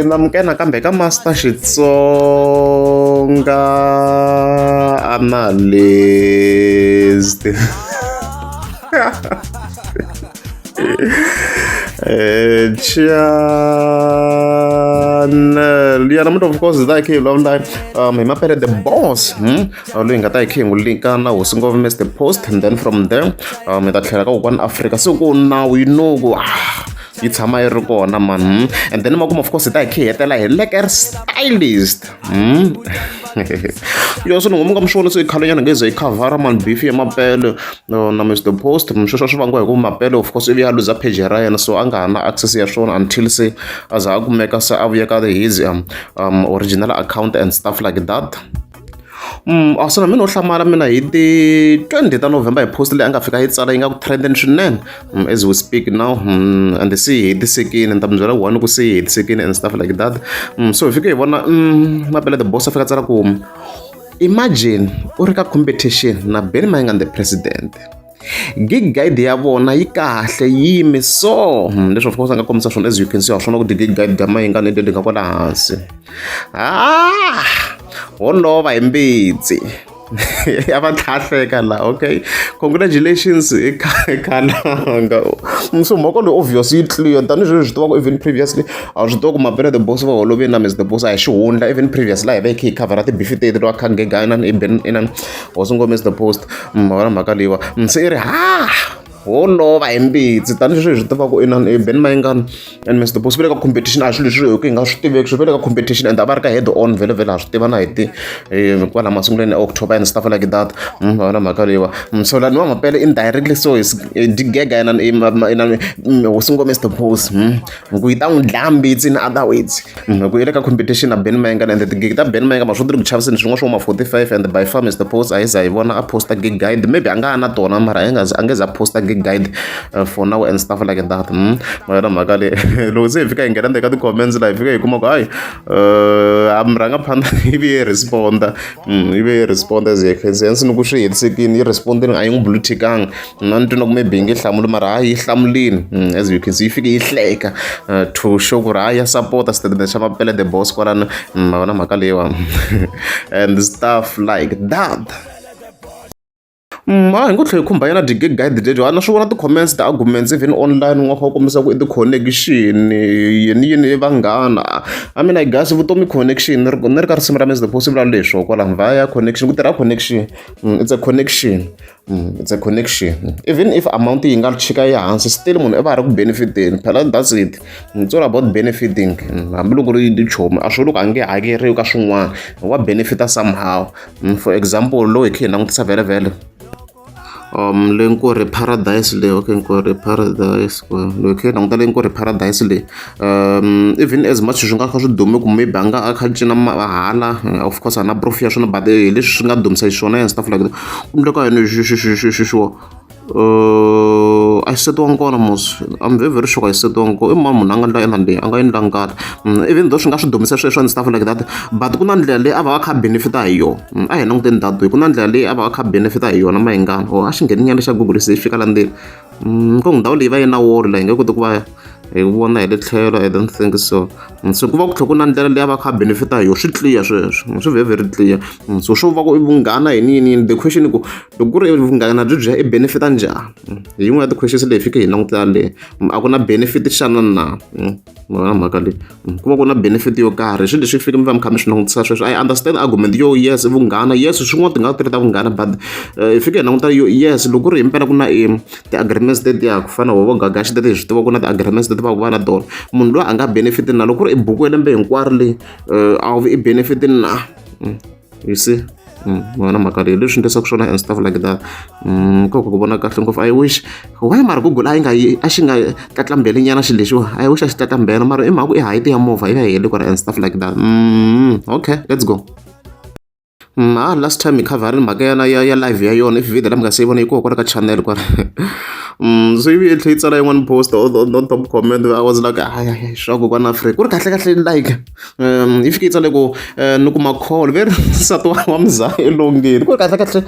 namukena kambe ka Master Xitsonga analyst. Channel ya namuntlha of course ta hi khe hi vulavula hi Mapele the boss loyi nga ta hi khe hi n'wi linka na hosi ngopfu Mr Post, and then from there mi ta tlhela ka Kokwani Africa so ku now you know yi tshama yi ri kona man, and then makumu of course ta hi khe hi hetela hi Lekker Stylist. Yo so ni ngomu ka mi swona se i khalenyana nge ze hi khavhara man beef ya Mapele na Mr Post sweswo swi vangiwa hi ku Mapele of course ivi ya luza page ra yena so a nga ha na access ya swona until se a za a kumeka se a vuya ka his original account and stuff like that. So na mina no hlamala mina hi ti 20 ta November hi post leyi a nga fika yi tsala yi nga ku trending swinene as we speak now, and se hi hetisekile ni ta mi byela one ku se hi hetisekile and stuff like that. So hi fike hi vona Mapele the boss a fika tsala ku imagine u ri ka competition na Benny Mayengani the president, gig guide ya vona yi kahle yi yime so leswi of course a nga kombisa swona as you can see wa swona ku gig guide ya Mayengani leyi nga kwala hansi holova hi Mbitsi ya va tlhahleka la. Okay, congratulations khalanga so mhaka loyi obviously yi clear tanihileswi swi tivaka even previously a swi tiva ku Mapele the boss va holoveni na Mr Boss a hi xihundla even previously laha hi va hi khe hi khavhara ti-beef teti lwa kha ngegana inani hosi ngo Mr Post mavona mhaka leyiwa se i ri holova hi Mbitsi tanihileswi swi tivaka inani Benny Mayengani and Mr Boss vele ka competition a swilo leswi hi ku hi nga swi tiveki swi vele ka competition and a va ri ka head on vele ha swi tiva na hi ti kwala masunguleni ya October and stuff like that. Mavona mhaka leyiwa so lani wa Mapele indirectly so digega inani hosi ngo Mr Boss ku yi ta n'wi dlaya Mbitsi in other words ku yi le ka competition na Benny Mayengani and the gig ta Benny Mayengani ma swi tiri ku chaviseni swin'wana swo ma 45 and by far Mr Boss a hi za hi vona a posta gig guide maybe a nga ha na tona mara a nge za posta gig guide for now and stuff like that. Mavona mhaka leyi loko se hi fika hi nghena ndzeni ka ti-comments laha hi fika hi kuma ku hayi a mi rhanga phanda ivi yi responda as hi khensense ni ku swi hetisekile yi respondini a yi n'wi blutikanga na ni twi na ku maybe yi nge hlamuli mara hayi yi hlamulini as you can see yi fike yi hleka to show ku ri hayi ya support statement xa Mapele the boss kwalani. Mavona mhaka leyiwa and stuff like that. Hi ngo tlhela hi khumba yena gig guide leti na swi vona ti-comments ti-arguments even online u nga kha u kombisa ku i ti-connection yini i vanghana I mean I guess vutomi connection ni ri ka risimu ra Mr Boss vula leswo kwala via connection ku tirha connection it's a connection even if amount yi nga chika yi hansi still munhu i va ha ri ku benefiteni phela that's it it's all about benefiting hambiloko ri tichomi a swi loko a nge hakeriwi ka swin'wana wa benefita somehow. For example lowu hi khe hi langutisa vhele leyi nko ri paradise leyi okay nko ri paradise loyi khe languta leyi nko ri paradise leyi even as much swi nga kha swi dume ku maybe a nga a kha cina hala of course a na proof ya swona but leswi swi nga dumisa xiswona and stuff like that kumbe ka yena sure a xi setiwangi kona mos I'm very sure a xi setiwangi kona i mani munhu a nga endla ena leyi a nga endlangi kahle even though swi nga swi dumisa sweswo and stuff like that but ku na ndlela leyi a va a kha benefita hi yona a hi languteni datu ku na ndlela leyi a va a kha benefita hi yona Mayengani a xi ngheni nyana xa Google se yi fika la ndzeni ku ndhawu leyi va yi na wall la hi nge koti ku va hi vona hi le tlhelo I don't think so ku va ku tlhela ku na ndlela leyi a va kha benefita hi yona swi clear sweswo swi very clear so swo va ku i vunghana hi yini the question ku loko ku ri vunghana byi i benefita njhani hi yin'we ya ti-questions leyi fike hi languta leyi a ku na benefit xana na mavona mhaka leyi ku va ku na benefit yo karhi swilo leswi fike mi va mi kha mi swi langutisa sweswo I understand argument yo yes vunghana yes swin'wana ti nga tirhi ta vunghana but hi fike hi languta yo yes loko ku ri himpela ku na ti-agreements tetiya ku fana vo gagaxi teti hi swi tiva ku na ti-agreements teti va ku va na tona munhu loyi a nga benefit na loko ku ri i buku ya lembe hinkwaro leyi a wu vi i benefit na you see mavona mhaka leyi leswi endlesaka swona and stuff like that koko ku vona kahle ngopfu I wish why mara Google a xi nga tlatlambeli nyana xilo lexiwa I wish a xi tlatlambela mara i mhaka i height ya movha yi va heli ku ri and stuff like that. Okay, let's go. Last time hi khavharile mhaka ya live ya yona if video la mi nga se yi vona yi koho kwala ka channel kwala so ivi yi tlhe yi tsala yin'wana post on top comment I was like swa Kokwani Africa ku ri kahle like yi fike yi tsale ku ni kuma call very nsati wa mzaa elongeni ku ri kahle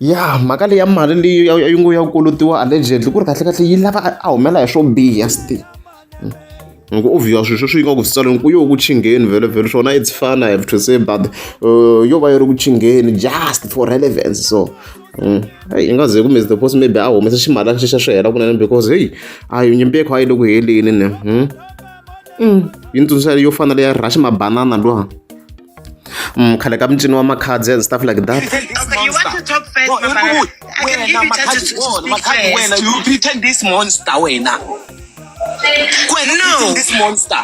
ya mhaka leyi ya mali leyi ya kolotiwa allegedly ku ri kahle yi lava a humela hi swo biha still Obvious swi nga ku sitsala ku yo ku chingeni vele swona it's fun I have to say but yo va yi ri ku chingeni just for relevance so i nga ze ku Mr Boss maybe a humesa ximali xa swi hela kunene because hey a yi nyimpi yakho a yi le ku heleni ne yi ntsundzuxa yo fana leya rush mabanana lwa khale ka micino wa makhadzi and stuff like that. Okay, you want to talk first, I can give you chance to speak first. You repeated this monster, wena. No. This monster.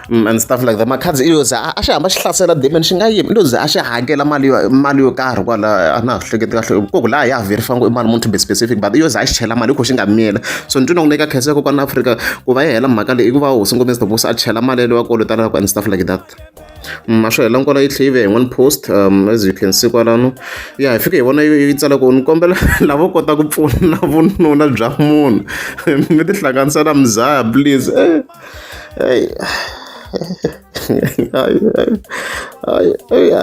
And stuff like that. Makhadzi iyo za a xi hamba xi hlasela demon xi nga yimi ilo za a xi hakela mali yo karhi kwala a na hleketi kahle koku laha ya verify ngo i mali munhu to be specific but iyo za a xi chela mali ko xi nga miyela so ni twi na ku nyika khesa ya Kokwani Africa ku va yi hela mhaka leyi i ku va hosi ngo Mr Boss a chela mali leyi wa kolotalaka and stuff like that. A swi hela kwala yi tlhe yi ve hi one post as you can see kwalano ya hi fike hi vona yi tsala ku ni kombela lavo kota ku pfuna vununa bya munhu mi ti hlanganisa na mzaya please a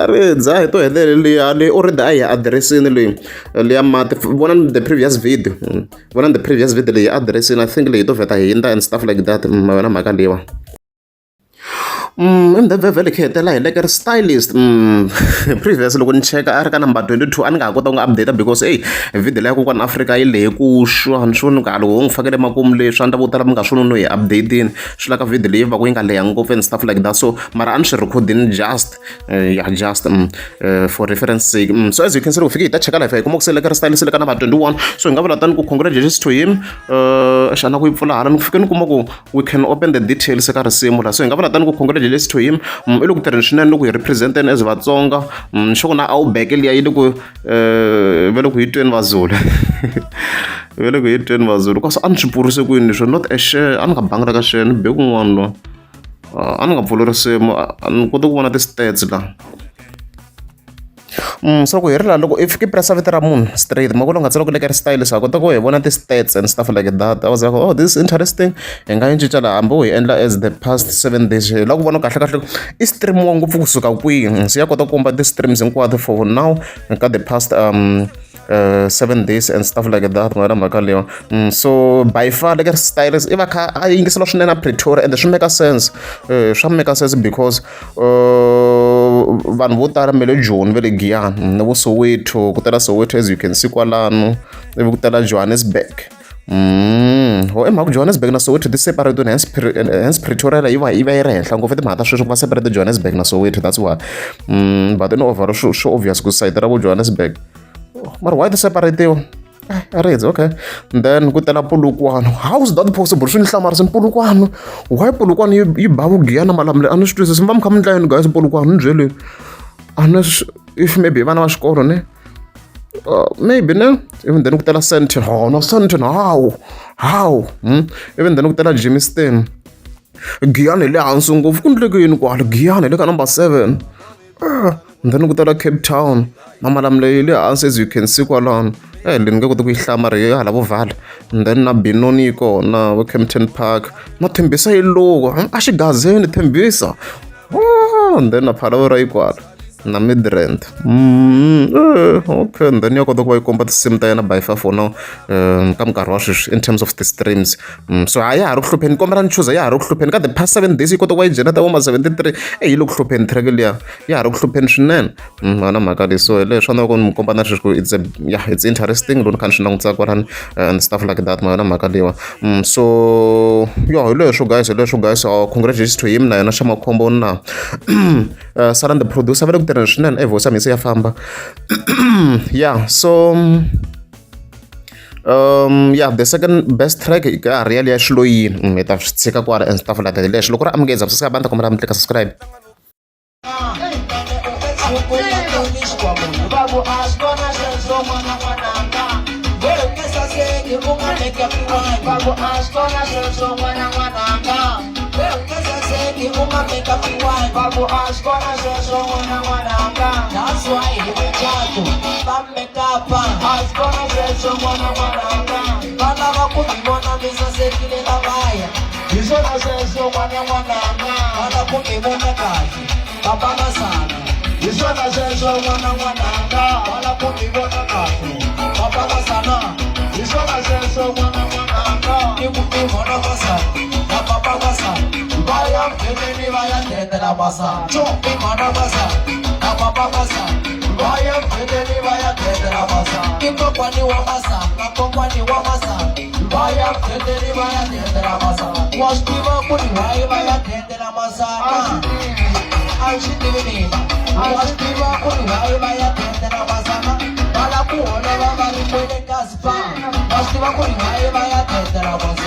ri dzaha to helela leyi already a hi adiressini leya mati vona the previous video leyi adiressini I think leyi to vheta hinda and stuff like that mavona mhaka leyiwa vhele khe hetela hi Lekker Stylist previous loko ni cheka a ri ka number 22 a ni nga ha kota ku nga update because hey video leya Kokwani Africa yi lehe ku xwa ni swoni ka loko ngi fakele makumu leswi a ni ta vo tala mi nga swoni no hi updateini swi la ka video leyi va ku yi nga leha ngopfu and stuff like that so mara a ni swi recordini just for reference sake so as you can see loko fike hi ta cheka life hi kuma ku se Lekker Stylist le ka number 21 so hi nga vula tani ku congratulations to him xana ku yi pfula hala ni fike ni kuma ku we can open the details ka risimu la so hi nga vula tani ku congratulations to him i le ku tirheni swinene loko hi representeni as Vatsonga xo ku na a wu beke liya yi le ku ve le ku hi tweni Vazulu ve le ku hi tweni Vazulu kasi a ni swi pfurise ku yini leswi not a share a ni nga bangela ka share ni be kun'wana lo a ni nga pfuli risimu a ni koti ku vona ti-stats la so ku herila loko if ke pressa vito ra munhu straight makulo nga tsala ku Lekker Stylist a kota ku hi vona ti-stats and stuff like that I was like oh this is interesting hi nga yi cinca laha hambi hi endla as the past 7 days hi la ku vona kahle i streamiwa ngopfu kusuka kwihi so ya kota ku komba ti-streams hinkwato for now ka the past 7 days and stuff like that ngwana mhaka leyo so by far Lekker Stylist i va kha a yingisela swinene a Pretoria and swi make sense because vanhu vo tala me le Joni ve le Giyani na vo Soweto ku tala Soweto as you can see kwalano ivi ku tala Johannesburg emhaka Johannesburg na Soweto ti-separate hence Pretoria yi va yi ri henhla ngopfu timhaka ta sweswo ku va separate Johannesburg na Soweto that's why but in overall sure obvious ku site ra vo Johannesburg mara why the separate Areds, okay. Then ku tela Polokwane. How is that possible? Swi ni hlamarisa Polokwane. Why Polokwane yi ba vu Giyani malamle? A ni swi twisisi mi va mi kha mi endla yini guys Polokwane ni byeleni. If maybe vana va xikolo ne maybe ne even then ku tela Sandton no Sandton how even then ku tela Germiston Giyani le hansi ngopfu ku ndleke yini kwala Giyani le ka number 7 then ku tela Cape Town mamalamle le hansi as you can see kwalano le nga kota ku yi hlamari hala vo Vala then na Benoni kona vo Kempton Park na Tembisa yi loko a xigazeni Tembisa then na Phalaborwa yi kwala na Midrand okay then ya kota ku va yi komba ti-sim ta yena by far for now ka minkarhi wa sweswi in terms of the streams so a ya ha ri ku hlupheni kombela ni chuza ya ha ri ku hlupheni ka the past 7 days yi kota ku va yi jena ta voma 73 yi le ku hlupheni track liya ya ha ri ku hlupheni swinene ana mhaka leyi so hi leswi a ni va ku ni mi komba na sweswi ku it's interesting loko ni kha ni swi langutisa kwalani and stuff like that ana mhaka leyiwa so hi leswo guys congratulations to him na yena xa makhombo na Saran the producer va le ku tirheni swinene voice ya mise ya famba so the second best track ka really ya Xiloyini hi ta swi tshika kwala and stuff like that leswi loko ri amukeza subscribe banda kombela mi tlika subscribe That's why he be jato. Bam make up, has gonna say someone I wanna. Bala wakuti bona bisa sekile la baya. Iso na say someone I wanna. Bala kuki bona kazi. Baba na sana. Iso na say someone I wanna. Bala kuki bona kazi. Baba na sana. Iso na say someone I wanna. Ibu bona basa. Baba basa. tendela masa. Chompi mana masa, apapa masa. Vaya tendeli vaya tendela masa. Kokwani wa masa, Kokwani wa masa. Vaya tendeli vaya tendela masa. Washtiva kuri vaya tendela masa. Alshitini, washtiva kuri vaya tendela masa. Bala kuona vava ni kwele kaspa. Washtiva kuri vaya tendela masa.